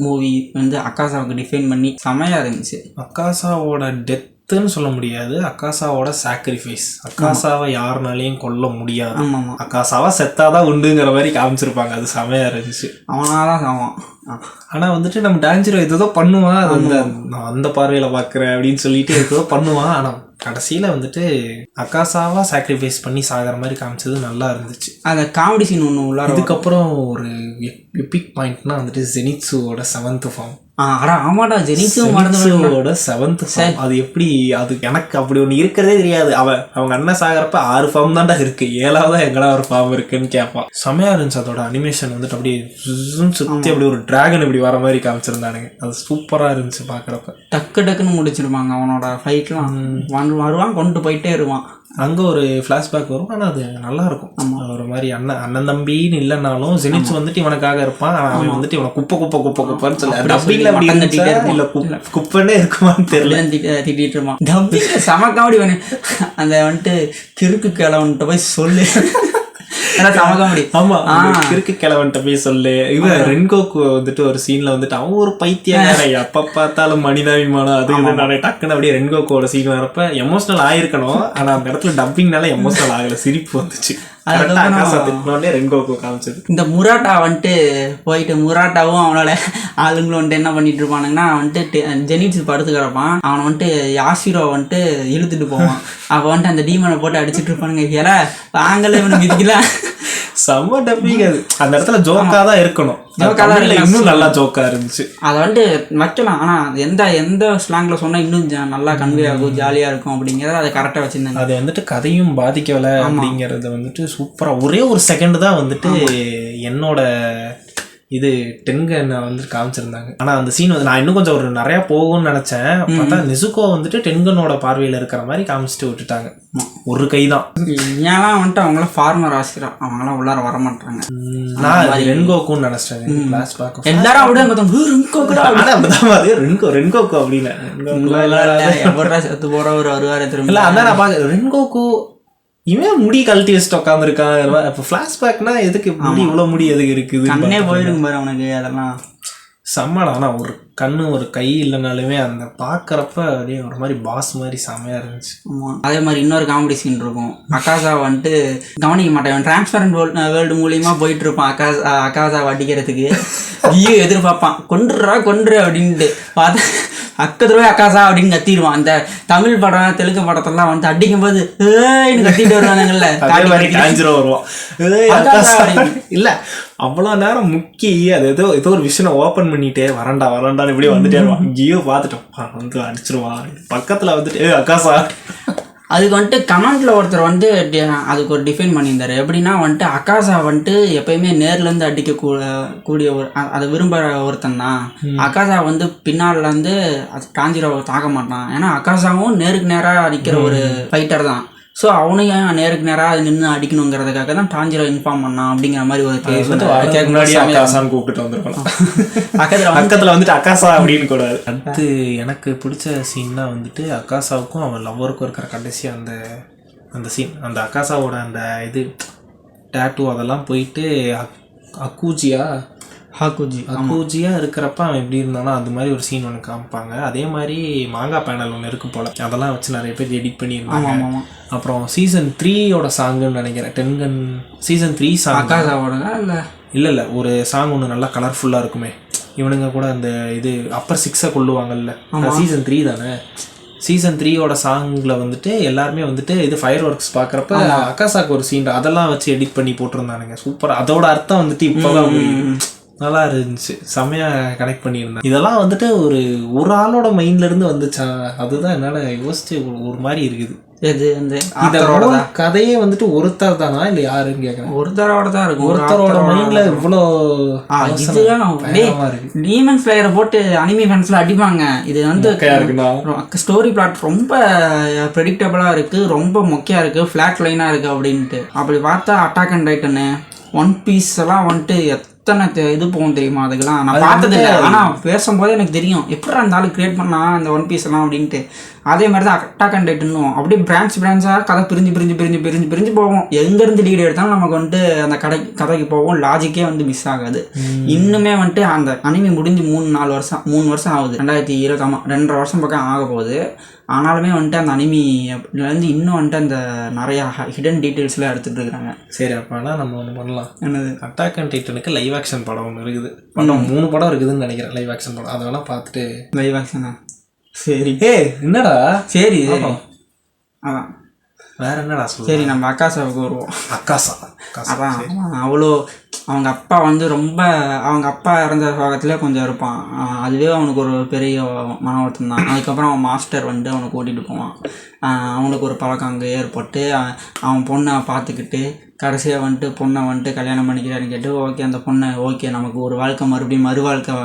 மூவி வந்து அக்காசாவுக்கு டிஃபைன் பண்ணி செமையாக இருந்துச்சு. அக்காசாவோட டெத்துன்னு சொல்ல முடியாது, அக்காசாவோட சாக்ரிஃபைஸ். அக்காசாவை யாருனாலையும் கொல்ல முடியாது, அக்காசாவா செத்தாதான் உண்டுங்கிற மாதிரி காமிச்சிருப்பாங்க. அது செமையாக இருந்துச்சு. அவனாதான் சாவான். ஆனால் வந்துட்டு நம்ம டான்ஜரோ ஏதோ பண்ணுவான், அது வந்து நான் அந்த பார்வையில் பார்க்குறேன் அப்படின்னு சொல்லிட்டு ஏதோ பண்ணுவான். ஆனால் கடைசியில் வந்துட்டு அக்காசாவா சாக்ரிஃபைஸ் பண்ணி சாகிற மாதிரி காமிச்சது நல்லா இருந்துச்சு. அந்த காமெடி சீன் ஒன்று உள்ள. இதுக்கப்புறம் ஒரு எபிக் பாயிண்ட்னா வந்துட்டு ஜெனிட்சுவோட 7th ஃபார்ம். ஆமாடா, ஜெனிட்சுவோட 7th ஃபார்ம். அது எப்படி, அது எனக்கு அப்படி ஒன்று இருக்கிறதே தெரியாது. அவங்க அண்ணன் சாகிறப்ப 6 ஃபார்ம் தான்டா இருக்கு, 7வது எங்கடா ஒரு ஃபார்ம் இருக்குன்னு கேட்பான். செமையா இருந்துச்சு. அதோட அனிமேஷன் வந்துட்டு அப்படியே சுற்றி அப்படி ஒரு டிராகன் இப்படி வர மாதிரி காமிச்சிருந்தானுங்க. அது சூப்பராக இருந்துச்சு பார்க்குறப்ப. டக்குன்னு முடிச்சிருப்பாங்க அவனோட ஃபைட்லாம். வருவான், கொண்டு போயிட்டே இருவான். அங்கே ஒரு ஃப்ளாஷ்பேக் வரும், ஆனால் அது நல்லா இருக்கும். ஒரு மாதிரி அண்ணன் தம்பின்னு இல்லைனாலும் ஜெனிட்சு வந்துட்டு இவனுக்காக இருப்பான். அவன் வந்துட்டு இவனை குப்பைன்னு சொல்லி டப்பிங்ல இல்லை குப்பைன்னே இருக்குமான்னு தெரியல திட்டிட்டு இருப்பான். டப்பிங்ல செம காமெடி பண்ணு. அந்த வந்துட்டு கிறுக்கு கிழவன்ட்ட போய் சொல்லு. கிறுக்கு கிழவன்ட்ட போய் சொல்லு. இவன் ரென்கோக்கு வந்துட்டு ஒரு சீன்ல வந்துட்டு அவன் ஒரு பைத்தியம், எப்ப பார்த்தாலும் மனிதாபிமானம் அது இது. டக்குன்னு அப்படியே ரென்கோக்கோட சீன் வரப்ப எமோஷனல் ஆயிருக்கணும். ஆனா அந்த இடத்துல டப்பிங்னால எமோஷனல் ஆகல, சிரிப்பு வந்துச்சு. இந்த முராட்டா வந்துட்டு போயிட்டு முராட்டாவும் அவனோட ஆளுங்களும் வந்துட்டு என்ன பண்ணிட்டு இருப்பானுங்கன்னா வந்துட்டு ஜெனிட்ஸ் படுத்து கிடப்பான். அவனை வந்துட்டு யாசிரோ வந்துட்டு இழுத்துட்டு போவான். அப்போ வந்துட்டு அந்த டீமனை போட்டு அடிச்சுட்டு இருப்பானுங்க. ஏல வாங்கல இவனை மிதிக்கல செம்ம டப்பிங் அது. அந்த இடத்துல ஜோக்கா தான் இருக்கணும். இன்னும் நல்லா ஜோக்கா இருந்துச்சு. அதை வந்துட்டு வைக்கலாம். ஆனா எந்த ஸ்லாங்ல சொன்னா இன்னும் நல்லா கன்வே ஆகும், ஜாலியா இருக்கும் அப்படிங்கறத அதை கரெக்டா வச்சிருந்தாங்க. அது வந்துட்டு கதையும் பாதிக்கல அப்படிங்கறது வந்துட்டு சூப்பரா. ஒரே ஒரு செகண்ட் தான் வந்துட்டு என்னோட இது டென்கன் வந்து காமிச்சிருந்தாங்க. ஆனா அந்த சீன் வந்து நான் இன்னும் கொஞ்சம் ஒரு நிறைய போகும்னு நினைச்சேன். பார்த்தா நெசுகோ வந்துட்டு டென்கனோட பார்வையில இருக்கிற மாதிரி காமிச்சிட்டு விட்டுட்டாங்க. ஒரு கை தான். ஏன்னா வந்துட்டு அவங்களாம் ஃபார்மர் ஆசிரியர், அவங்களாம் உள்ளார வர மாட்டாங்க. நான் ரென்கோக்குன்னு நினைச்சேன். எல்லாரும் அப்படியே ரென்கோக்கு அப்படின்னு செத்து போறவர் வருவாரு திரும்ப. இல்ல அதான் நான் பாக்க ரென்கோக்கு இவன் முடி கழட்டி வச்சுட்டு உட்காந்துருக்கான். இப்போ ஃபிளாஷ்பேக்னா எதுக்கு முடி இவ்வளவு முடி எதுக்கு இருக்குது? கண்ணே போயிடுங்க பாரு அவனுக்கு. அதெல்லாம் செம்மடா. ஆனால் ஒரு கண்ணு ஒரு கை இல்லைனாலுமே அந்த பார்க்குறப்ப அப்படியே ஒரு மாதிரி பாஸ் மாதிரி செம்மையாக இருந்துச்சு. ஆமாம். அதே மாதிரி இன்னொரு காமெடி சீன் இருக்கும். அக்காசா வந்துட்டு கவனிக்க மாட்டேன், டிரான்ஸ்பரண்ட் வேர்ல்டு மூலியமாக போயிட்டு இருப்பான் அக்காசா அடிக்கிறதுக்கு. ஐயோ எதிர்பார்ப்பான், கொன்று அப்படின்ட்டு பார்த்தா அக்கதுவே அக்காசா அப்படின்னு கத்திடுவான். அந்த தமிழ் படம் தெலுங்கு படத்தெல்லாம் வந்து அடிக்கும் போது கத்திட்டு வருவாங்கல்ல, வருவான். இல்லை அவ்வளோ நேரம் முக்கி அது ஏதோ ஒரு விஷயம் ஓப்பன் பண்ணிட்டே வரண்டான்னு இப்படியே வந்துட்டே இருவான். இங்கேயோ பார்த்துட்டோம் வந்து அடிச்சிருவான். பக்கத்தில் வந்துட்டு அக்காசா. அதுக்கு வந்துட்டு கமெண்ட்ல ஒருத்தர் வந்து அதுக்கு ஒரு டிஃபைன் பண்ணியிருந்தாரு. எப்படின்னா வந்துட்டு அக்காசா வந்துட்டு எப்பயுமே நேர்லேருந்து அடிக்க கூடிய ஒரு அதை விரும்புகிற ஒருத்தன் தான். அக்காசா வந்து பின்னாலேருந்து அது டாஞ்சிரோவை தாக்க மாட்டான். ஏன்னா அக்காசாவும் நேருக்கு நேராக அடிக்கிற ஒரு ஃபைட்டர் தான். ஸோ அவனையும் நேருக்கு நேராக அது நின்று அடிக்கணுங்கிறதுக்காக தான் டாஞ்சிரோ இன்ஃபார்ம் பண்ணான் அப்படிங்கிற மாதிரி ஒரு கேஸ் கூப்பிட்டு வந்துருக்கலாம். பக்கத்தில் வந்துட்டு அக்காசா அப்படின்னு கூட. அடுத்து எனக்கு பிடிச்ச சீன்னா வந்துட்டு அக்காசாவுக்கும் அவன் லவ்வருக்கும் இருக்கிற கடைசி அந்த சீன். அந்த அக்காசாவோட அந்த இது டேட்டூ அதெல்லாம் போயிட்டு அக்கூஜியா இருக்கிறப்ப அவன் எப்படி இருந்தானோ அந்த மாதிரி ஒரு சீன் ஒன்று காமிப்பாங்க. அதே மாதிரி மாங்கா பேனல் ஒன்று இருக்கு போல, அதெல்லாம் வச்சு நிறைய பேர் எடிட் பண்ணியிருந்தாங்க. அப்புறம் சீசன் 3யோட சாங்குன்னு நினைக்கிறேன், டென்கன் சீசன் 3 சாங் இல்லை ஒரு சாங் ஒன்று நல்லா கலர்ஃபுல்லாக இருக்குமே. இவனுங்க கூட அந்த இது அப்பர் 6 கொள்ளுவாங்கல்ல, சீசன் 3 தானே. சீசன் 3யோட சாங்கில் வந்துட்டு எல்லாருமே வந்துட்டு இது ஃபயர் ஒர்க்ஸ் பார்க்குறப்ப அக்காசாக்கு ஒரு சீன் அதெல்லாம் வச்சு எடிட் பண்ணி போட்டிருந்தானுங்க. சூப்பராக. அதோட அர்த்தம் வந்துட்டு இப்போதான் நல்லா இருந்துச்சு. செம்மையாக கனெக்ட் பண்ணியிருந்தேன். இதெல்லாம் வந்துட்டு ஒரு ஆளோட மைண்ட்லேருந்து வந்துச்சா, அதுதான் என்னால் யோசிச்சு ஒரு மாதிரி இருக்குது. கதையே வந்துட்டு ஒருத்தர் தானா இல்லை யாருன்னு கேட்குறேன். ஒருத்தரோட தான் இருக்கும். ஒருத்தரோட மைண்ட்ல இவ்வளோ டீமன் ஸ்லேயரை போட்டு அனிமி ஃபேன்ஸ்ல அடிப்பாங்க. இது வந்து ஸ்டோரி பிளாட் ரொம்ப ப்ரெடிக்டபிளா இருக்கு, ரொம்ப மொக்கையா இருக்கு, ஃபிளாட் லைனா இருக்கு அப்படின்ட்டு. அப்படி பார்த்தா attack and Titan, one piece எல்லாம் வந்துட்டு எத்தனை இது போகும் தெரியுமா? அதுக்கெல்லாம் நான் பார்த்தது இல்லை. ஆனால் பேசும்போதே எனக்கு தெரியும் எப்படி அந்த ஆள் கிரியேட் பண்ணா அந்த ஒன் பீஸ் எல்லாம் அப்படின்ட்டு. அதே மாதிரி தான் அட்டாக் அண்ட் டைட்டனும் அப்படியே பிரான்ச்சாக கதை பிரிஞ்சு போவோம். எங்கேருந்து லீடு எடுத்தாலும் நமக்கு வந்துட்டு அந்த கதைக்கு போவோம். லாஜிக்கே வந்து மிஸ் ஆகாது. இன்னுமே வந்துட்டு அந்த அனிமி முடிஞ்சு 3 வருஷம் ஆகுது. 2020 2.5 வருஷம் பக்கம் ஆக போகுது. ஆனாலுமே வந்துட்டு அந்த அனிமிலேருந்து இன்னும் வந்துட்டு அந்த நிறையா ஹிடன் டீட்டெயில்ஸ்லாம் எடுத்துகிட்டு இருக்காங்க. சரி, அப்போனா நம்ம ஒன்று பண்ணலாம். என்னது? அட்டாக் அண்ட் டைட்டனுக்கு லைவ் ஆக்ஷன் படம் ஒன்று இருக்குது. 3 படம் இருக்குதுன்னு நினைக்கிறேன் லைவ் ஆக்ஷன் படம். அதை வேணால் பார்த்துட்டு. லைவ் ஆக்ஷனா? சரி. என்னடா? சரி அதான் வேற என்னடா சொல்லு. சரி, நம்ம அக்காசாவுக்கு வருவோம். அக்காசா அதான் அவ்வளோ அவங்க அப்பா வந்து ரொம்ப அவங்க அப்பா இறந்த சோகத்திலே கொஞ்சம் இருப்பான். அதுவே அவனுக்கு ஒரு பெரிய மன வருத்தம் தான். அதுக்கப்புறம் அவன் மாஸ்டர் வந்து அவனை கூட்டிகிட்டு போவான். அவனுக்கு ஒரு பழக்கம் அங்கே ஏற்பட்டு அவன் பொண்ணை பார்த்துக்கிட்டு கடைசியாக வந்துட்டு பொண்ணை வந்துட்டு கல்யாணம் பண்ணிக்கிறான்னு கேட்டு ஓகே அந்த பொண்ணை ஓகே நமக்கு ஒரு வாழ்க்கை மறுபடியும் மறுவாழ்க்கை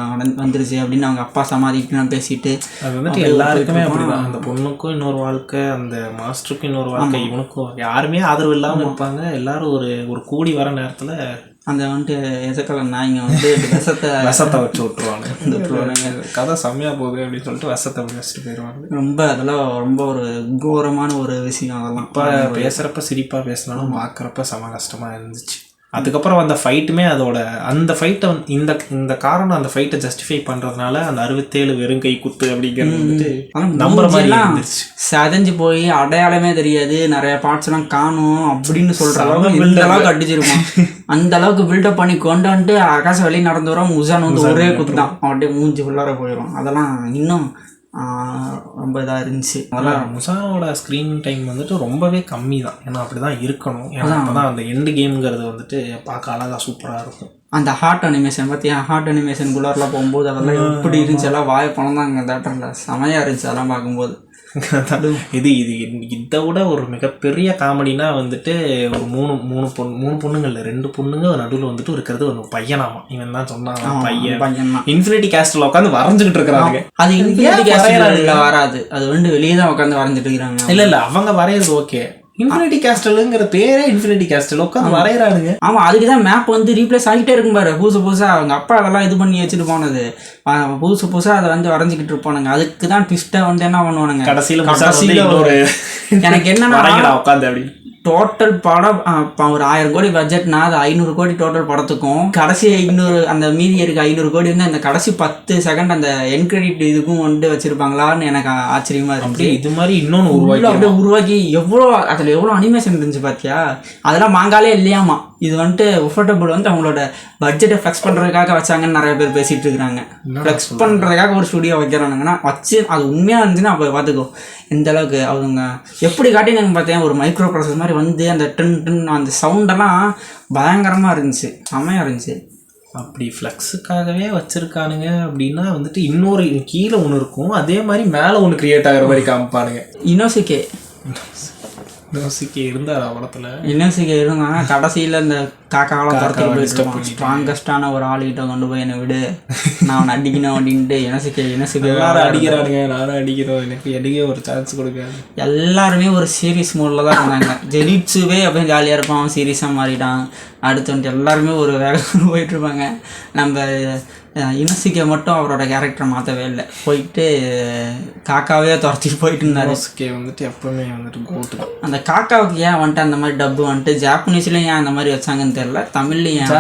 வந்துருச்சு அப்படின்னு அவங்க அப்பா சமாதிக்கலாம் பேசிட்டு. அது வந்துட்டு எல்லாருக்குமே அப்படிதான். அந்த பொண்ணுக்கும் இன்னொரு வாழ்க்கை, அந்த மாஸ்டருக்கும் இன்னொரு வாழ்க்கை, இவனுக்கும் யாருமே ஆதரவு இல்லாமல் இருப்பாங்க. எல்லாரும் ஒரு கூடி வர நேரத்தில் அந்த வந்துட்டு எசக்கலை நாய்ங்க வந்து விஷத்தை வச்சு விட்டுருவாங்க. கதை செம்மையாக போகுது அப்படின்னு சொல்லிட்டு விஷத்தை வச்சுட்டு போயிடுவாங்க. ரொம்ப அதெல்லாம் ரொம்ப ஒரு கோரமான ஒரு விஷயம். அதெல்லாம் இப்போ பேசுகிறப்ப சிரிப்பாக பேசினாலும் பார்க்குறப்ப செம கஷ்டமாக இருந்துச்சு. அதுக்கப்புறம் அந்த ஃபைட்டுமே அதோட அந்த ஃபைட்டை இந்த காரணம் அந்த ஃபைட்டை ஜஸ்டிஃபை பண்ணுறதுனால அந்த 67 வெறும் கை குத்து அப்படிங்கிறது வந்துட்டு நம்புற மாதிரி இருந்துச்சு. சதஞ்சு போய் அடையாளமே தெரியாது, நிறைய பார்ட்ஸ் எல்லாம் காணும் அப்படின்னு சொல்றாங்க. இந்த அளவுக்கு அடிச்சிருக்கோம். அந்த அளவுக்கு பில்டப் பண்ணி கொண்டு வந்துட்டு ஆகாச வெளியே நடந்து வரோம். முசான் வந்து ஒரே குத்து தான் அப்படியே மூஞ்சி உள்ளார போயிடும். அதெல்லாம் இன்னும் ரொம்ப இதாக இருந்துச்சு. அதான் முசானோட ஸ்க்ரீன் டைம் வந்துட்டு ரொம்பவே கம்மி தான். ஏன்னா அப்படி தான் இருக்கணும். ஏன்னா அப்போ தான் அந்த எண்டு கேம்ங்கிறது வந்துட்டு பார்க்க அழகாக சூப்பராக இருக்கும். அந்த ஹார்ட் அனிமேஷன் பார்த்தியா, ஹார்ட் அனிமேஷனுக்குள்ளாரில் போகும்போது அதெல்லாம் எப்படி இருந்துச்சு, எல்லாம் வாய பணம் தான் அங்கே தேட்டரில் செமையாக இருந்துச்சு அதெல்லாம் பார்க்கும்போது. இது இதை விட ஒரு மிகப்பெரிய காமெடினா வந்துட்டு ஒரு மூணு பொண்ணுங்கள்ல 2 பொண்ணுங்க நடுவில் வந்துட்டு இருக்கிறது ஒரு பையனாமா. இவன் தான் சொன்னான் பையன் இன்ஃபினிட்டி கேஸ்டில் உட்காந்து வரைஞ்சிக்கிட்டு இருக்கிறாங்க. அது இன்ஃபினிட்டி கேஸ்டில் வராது, அது வந்து வெளியே தான் உட்காந்து வரைஞ்சிட்டு இருக்கிறாங்க. இல்லை அவங்க வரைகிறது ஓகே, இன்ஃபினிட்டி கேஸ்டலுங்கிற பேரே இன்ஃபினிட்டி கேஸ்டல் உட்காந்து வரைகிறானுங்க. ஆமாம், அதுக்கு தான் மேப் வந்து ரீப்ளேஸ் ஆகிட்டே இருக்கும் பாரு. புதுசாக அவங்க அப்பா அதெல்லாம் இது பண்ணி வச்சுட்டு போனது, புதுசாக அதை வந்து வரைஞ்சிக்கிட்டு இருப்பானுங்க. அதுக்கு தான் ட்விஸ்ட்டாக வந்து என்ன பண்ணுவானுங்க கடைசியில் ஒரு எனக்கு என்னன்னா உட்காந்து அப்படி டோட்டல் படம் ஒரு 1000 கோடி பட்ஜெட்னா அது 500 கோடி டோட்டல் படத்துக்கும் கடைசி 500 அந்த மீதி இருக்க 500 கோடி வந்து அந்த கடைசி 10 செகண்ட் அந்த என் கிரெடிட் இதுக்கும் வந்து வச்சிருப்பாங்களான்னு எனக்கு ஆச்சரியமா இருக்கு. இது மாதிரி இன்னொன்று அப்படியே உருவாக்கி எவ்வளோ அதில் எவ்வளோ அனிமேஷன் இருந்துச்சு பார்த்தியா. அதெல்லாம் மாங்காலே இல்லையாமா. இது வந்துட்டு உஃபர்டபுள் வந்து அவங்களோட பட்ஜெட்டை ஃப்ளெக்ஸ் பண்ணுறதுக்காக வச்சாங்கன்னு நிறைய பேர் பேசிகிட்டு இருக்கிறாங்க. ஃப்ளெக்ஸ் பண்ணுறதுக்காக ஒரு ஸ்டுடியோ வைக்கிறானுங்கன்னா வச்சு அது உண்மையாக இருந்துச்சுன்னா அப்போ பார்த்துக்கோ எந்த அளவுக்கு அவங்க எப்படி காட்டினாங்க பார்த்தேன். ஒரு மைக்ரோ ப்ராசஸ் மாதிரி வந்து அந்த டன் அந்த சவுண்டெல்லாம் பயங்கரமாக இருந்துச்சு, செம்மையாக இருந்துச்சு. அப்படி ஃப்ளெக்ஸுக்காகவே வச்சுருக்கானுங்க அப்படின்னா வந்துட்டு இன்னொரு கீழே ஒன்று இருக்கும், அதே மாதிரி மேலே ஒன்று க்ரியேட் ஆகிற மாதிரி காமிப்பானுங்க. இனோசிகே இருந்தார் படத்தில். இனோசிகே இருந்தாங்க. கடைசியில் இந்த காக்காவெல்லாம் துரத்தி போயிட்டு ஸ்ட்ராங்கஸ்டான ஒரு ஆளுகிட்ட கொண்டு போய் என்னை விடு, நான் அவனை அடிக்கணும் அப்படின்ட்டு இனோசிகே எல்லாரும் அடிக்கிறானுங்க, நானும் அடிக்கிறோம், எனக்கு அடிக்க ஒரு சான்ஸ் கொடுக்காது. எல்லாருமே ஒரு சீரியஸ் மூடில் தான் இருந்தாங்க. ஜெனிட்ஸுவே அப்படியே ஜாலியாக இருப்பான், சீரியஸாக மாறிட்டான். அடுத்து வந்துட்டு எல்லாருமே ஒரு வேகம் போயிட்டுருப்பாங்க. நம்ம இனோசிகே மட்டும் அவரோட கேரக்டரை மாற்றவே இல்லை, போயிட்டு காக்காவே துரத்திட்டு போயிட்டு இருந்தார். இனோசிகே வந்துட்டு எப்பவுமே வந்துட்டு கோட்டு. அந்த காக்காவுக்கு ஏன் வந்துட்டு அந்த மாதிரி டப்பு வந்துட்டு ஜாப்பனீஸ்லேயும் ஏன் அந்த மாதிரி வச்சாங்கன்னு தெரியல, தமிழ்லையும் ஏன்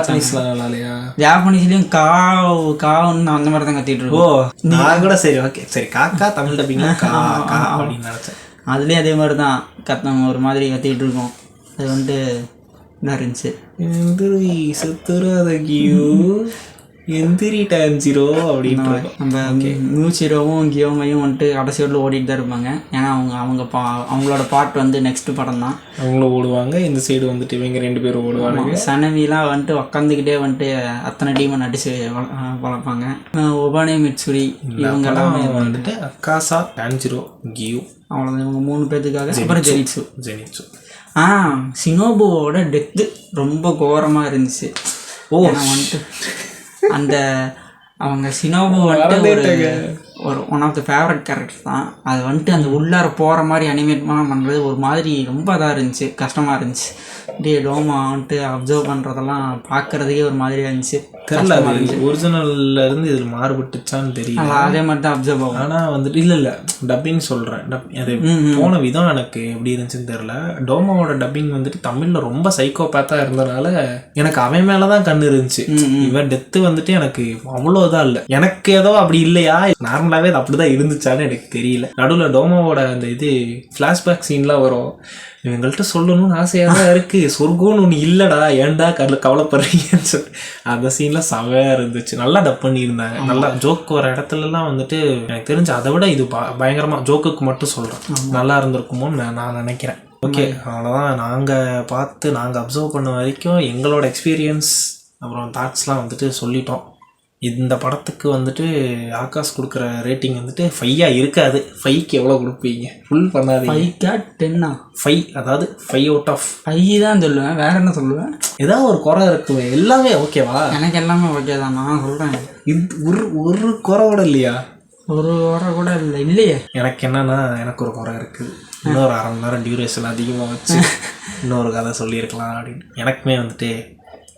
ஜாப்பனீஸ்லேயும் காவுன்னு அந்த மாதிரி தான் கத்திட்டு இருக்கோம். நான் கூட சரி ஓகே சரி காக்கா தமிழ் டப்பிங் அப்படின்னு நினச்சேன். அதுலேயும் அதே மாதிரி தான் கத்தவங்க ஒரு மாதிரி கத்திட்டு இருக்கோம். அது வந்துட்டு என்ன இருந்துச்சு, எந்திரி டைம் ஜீரோ அப்படின்ற நம்ம மியூசிரோவும் கியோமையும் வந்துட்டு கடைசியோட ஓடிட்டு தான் இருப்பாங்க. ஏன்னா அவங்களோட பாட்டு வந்து நெக்ஸ்ட் படம் தான், அவங்களும் ஓடுவாங்க. இந்த சைடு வந்துட்டு இவங்க 2 பேரும் ஓடுவாங்க. சனவிலாம் வந்துட்டு உட்காந்துக்கிட்டே வந்துட்டு அத்தனை டீமை நடிச்சு வளர்ப்பாங்க. ஒபானே மிட்சுரி இவங்கெல்லாம் வந்துட்டு அக்காசா டான்ஜிரோ கியூ அவ்வளோதான். இவங்க 3 பேர்த்துக்காக. அப்புறம் ஜெனிட்சு சினோபுவோட டெத்து ரொம்ப கோரமாக இருந்துச்சு. வந்துட்டு அந்த அவங்க சினோபு வந்துட்டு ஒரு one of the favourite character தான். அது வந்துட்டு அந்த உள்ளார போகிற மாதிரி அனிமேட்லாம் பண்ணுறது ஒரு மாதிரி ரொம்ப இதாக இருந்துச்சு, கஷ்டமாக இருந்துச்சு. அப்படியே டோமா வந்துட்டு அப்சர்வ் பண்ணுறதெல்லாம் பார்க்குறதுக்கே ஒரு மாதிரியாக இருந்துச்சு. தெரியல ஒரிஜினல்ல இருந்து இதில் மாறுபட்டுச்சான்னு தெரியல. அதே மாதிரி தான் அப்சர்வ் ஆகும். ஆனால் வந்துட்டு இல்லை டப்பிங் சொல்கிறேன். அது போன விதம் எனக்கு எப்படி இருந்துச்சுன்னு தெரில. டோமாவோட டப்பிங் வந்துட்டு தமிழில் ரொம்ப சைக்கோபேத்தாக இருந்தனால எனக்கு அவன் மேலே தான் கண்ணு இருந்துச்சு. இவன் டெத்து வந்துட்டு எனக்கு அவ்வளோதான் இல்லை, எனக்கு ஏதோ அப்படி இல்லையா, நார்மலாகவே அது அப்படி தான் இருந்துச்சான்னு எனக்கு தெரியல. நடுவில் டோமாவோட அந்த இது ஃப்ளாஷ்பேக் சீன்லாம் வரும். இவங்கள்ட்ட சொல்லணும்னு ஆசையாக தான் இருக்குது, சொர்க்கம்னு ஒன்று இல்லைடா, ஏன்டா கவலைப்படுறீங்கன்னு சொல்லி அந்த சீன்லாம் செவையாக இருந்துச்சு. நல்லா டப் பண்ணியிருந்தாங்க. நல்லா ஜோக் வர இடத்துலலாம் வந்துட்டு எனக்கு தெரிஞ்சு அதை விட இது பயங்கரமாக ஜோக்குக்கு மட்டும் சொல்கிறேன் நல்லா இருந்திருக்குமோன்னு நான் நினைக்கிறேன். ஓகே, அவ்வளோதான். நாங்கள் அப்சர்வ் பண்ண வரைக்கும் எங்களோட எக்ஸ்பீரியன்ஸ் அப்புறம் தாட்ஸ்லாம் வந்துட்டு சொல்லிட்டோம். இந்த படத்துக்கு வந்துட்டு ஆகாஷ் கொடுக்குற ரேட்டிங் வந்துட்டு 5 இருக்காது. 5க்கு எவ்வளோ கொடுப்பீங்க? ஃபுல் பண்ணாதீங்க. 5 10 5 அதாவது 5 அவுட் ஆஃப் 5 தான் சொல்லுவேன். வேற என்ன சொல்லுவேன்? ஏதாவது ஒரு குறை இருக்குமே, எல்லாமே ஓகேவா? எனக்கு எல்லாமே ஓகே தான், நான் சொல்கிறேன். இது ஒரு குறை கூட இல்லையா? ஒரு குறை கூட இல்லையே. எனக்கு என்னன்னா, எனக்கு ஒரு குறை இருக்குது. இன்னொரு 1/2 மணி நேரம் டியூரேஷன் அதிகமாக வச்சு இன்னொரு கதை சொல்லியிருக்கலாம் அப்படின்னு. எனக்குமே வந்துட்டு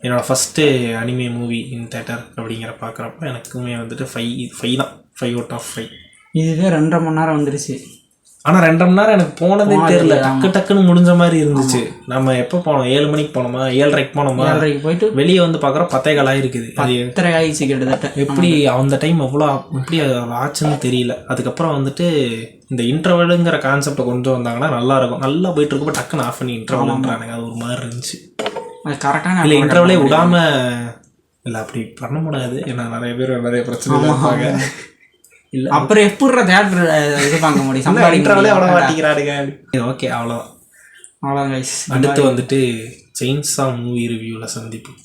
என்னோடய first anime movie in theatre அப்படிங்கிற பார்க்குறப்ப எனக்குமே வந்துட்டு 5 தான். 5 அவுட் ஆஃப் 5. இதுவே 2.5 மணி நேரம் வந்துருச்சு. ஆனால் 2.5 மணி நேரம் எனக்கு போனதே தெரியல, டக்குன்னு முடிஞ்ச மாதிரி இருந்துச்சு. நம்ம எப்போ போனோம்? 7 மணிக்கு போனோமா, 7:30க்கு போனோமா? 7:30க்கு போயிட்டு வெளியே வந்து பார்க்குறோம் 10:15 ஆகிருக்குது. 10:30 ஆகிடுச்சு கிட்டத்தட்ட. எப்படி அந்த டைம் எப்படி ஆச்சுன்னு தெரியல. அதுக்கப்புறம் வந்துட்டு இந்த இன்டர்வலுங்கிற கான்செப்டை கொண்டு வந்தாங்கன்னா நல்லாயிருக்கும். நல்லா போயிட்டு இருக்கப்போ டக்குன்னு ஆஃப் பண்ணி இன்டர்வல்ன்றானுங்க. அது ஒரு மாதிரி இருந்துச்சு. கரெக்டான இல்லை இன்டர்வலே விடாமல் இல்லை, அப்படி பண்ண முடியாது. ஏன்னா நிறைய பேர் நிறைய பிரச்சனை இருப்பாங்க. இல்லை அப்புறம் எப்படிற தேட்டர் இது பார்க்க முடியும், இன்ட்ரோலே சம்பாதிக்க அவ்வளோ மாட்டிக்கிறாடுங்க. ஓகே அவ்வளோ. அவ்வளோதான் கைஸ். அடுத்து வந்துட்டு செயின்ஸா மூவி ரிவ்யூவில் சந்திப்போம்.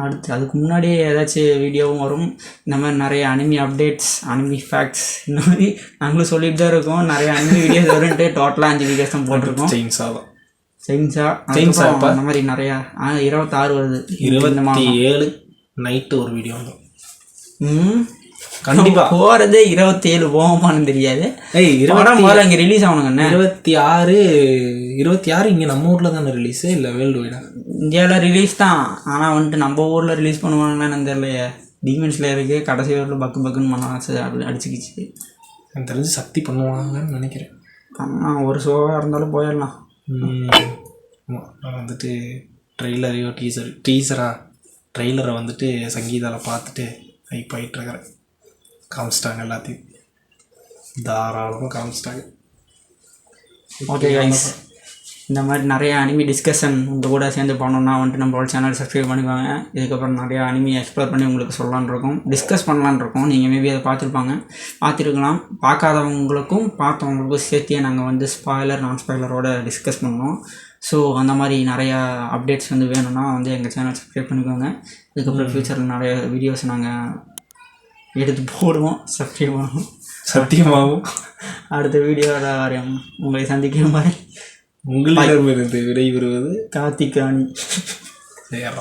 அடுத்து அதுக்கு முன்னாடியே ஏதாச்சும் வீடியோவும் வரும். இந்த மாதிரி நிறைய அனிமி அப்டேட்ஸ், அனிமி ஃபேக்ட்ஸ், இந்த மாதிரி நாங்களும் சொல்லிட்டு தான் இருக்கோம். நிறைய அனிமி வீடியோஸ் வரும்ட்டு டோட்டலாக 5 வீடியோஸ் தான் போட்டிருக்கோம். செயின்ஸா செயின்ஸா அந்த மாதிரி நிறையா 26 வருது. 27 நைட்டு ஒரு வீடியோ வந்தோம். கண்டிப்பாக போகிறதே 27 போகுமான்னு தெரியாது. முதல்ல இங்கே ரிலீஸ் ஆகணுங்கண்ணே. 26 இங்கே நம்ம ஊரில் தானே ரிலீஸு, இல்லை வேர்ல்டு வைடா? இந்தியாவில் ரிலீஸ் தான், ஆனால் வந்துட்டு நம்ம ஊரில் ரிலீஸ் பண்ணுவாங்கன்னு தெரியலையே. டீமன்ஸில் இருக்குது, கடைசி ஊரில் பக்குன்னு பண்ண அடிச்சுக்கிச்சு. எனக்கு தெரிஞ்சு சக்தி பண்ணுவாங்கன்னு நினைக்கிறேன். ஆனால் ஒரு ஷோவாக இருந்தாலும் போயிடலாம். நான் வந்துட்டு ட்ரெய்லரை வந்துட்டு சங்கீதாவில் பார்த்துட்டு ஹைப் ஆகிட்டுருக்கிறேன். காமிச்சிட்டாங்க, எல்லாத்தையும் தாராளமாக காமிச்சிட்டாங்க. ஓகே கைஸ், இந்த மாதிரி நிறைய அனிமி டிஸ்கஷன் உங்கள் கூட சேர்ந்து பண்ணோன்னா வந்துட்டு நம்மளோட சேனல் சப்ஸ்கிரைப் பண்ணிக்குவாங்க. இதுக்கப்புறம் நிறையா அனிமி எக்ஸ்ப்ளோர் பண்ணி உங்களுக்கு சொல்லலான் இருக்கோம், டிஸ்கஸ் பண்ணலான் இருக்கோம். நீங்கள் மேபி அதை பார்த்துருக்கலாம். பார்க்காதவங்களுக்கும் பார்த்தவங்களுக்கும் சேர்த்தியே நாங்கள் வந்து ஸ்பாய்லர் நான் ஸ்பாய்லரோட டிஸ்கஸ் பண்ணோம். ஸோ அந்த மாதிரி நிறையா அப்டேட்ஸ் வந்து வேணும்னா வந்து எங்கள் சேனல் சப்ஸ்கிரைப் பண்ணிக்கோங்க. இதுக்கப்புறம் ஃப்யூச்சரில் நிறைய வீடியோஸ் நாங்கள் எடுத்து போடுவோம், சப்ஸ்கிரைப் பண்ணுவோம். சத்தியமாகவும் அடுத்த வீடியோவில் வரையும் உங்களை சந்திக்கிற மாதிரி உங்களிடமிருந்து விடைபெறுவது கார்த்திக் ராணி. சரியா.